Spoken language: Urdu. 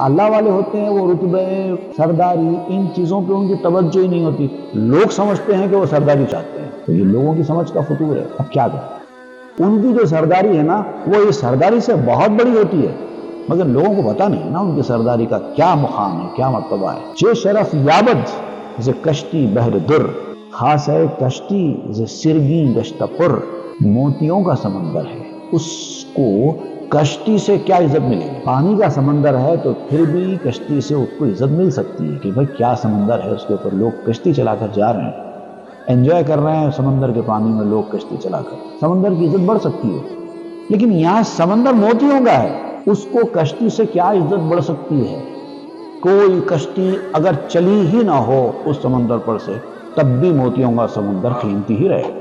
اللہ والے ہوتے ہیں وہ رتبے سرداری ان چیزوں پہ ان کی توجہ ہی نہیں ہوتی، لوگ سمجھتے ہیں کہ وہ سرداری چاہتے ہیں، تو یہ لوگوں کی سمجھ کا فطور ہے۔ اب کیا کریں، ان کی جو سرداری ہے نا وہ اس سرداری سے بہت بڑی ہوتی ہے، مگر لوگوں کو پتہ نہیں نا ان کی سرداری کا کیا مقام ہے، کیا مرتبہ ہے۔ چے شرف یابد ز کشتی بحر در، خاص ہے کشتی ز سرگی گشتہ پر، موتیوں کا سمندر ہے، اس کو کشتی سے کیا عزت ملے گی؟ پانی کا سمندر ہے تو پھر بھی کشتی سے اس کو عزت مل سکتی ہے کہ بھائی کیا سمندر ہے، اس کے اوپر لوگ کشتی چلا کر جا رہے ہیں، انجوائے کر رہے ہیں سمندر کے پانی میں، لوگ کشتی چلا کر، سمندر کی عزت بڑھ سکتی ہے۔ لیکن یہاں سمندر موتیوں کا ہے، اس کو کشتی سے کیا عزت بڑھ سکتی ہے؟ کوئی کشتی اگر چلی ہی نہ ہو اس سمندر پر سے، تب بھی موتیوں کا سمندر قیمتی ہی رہے۔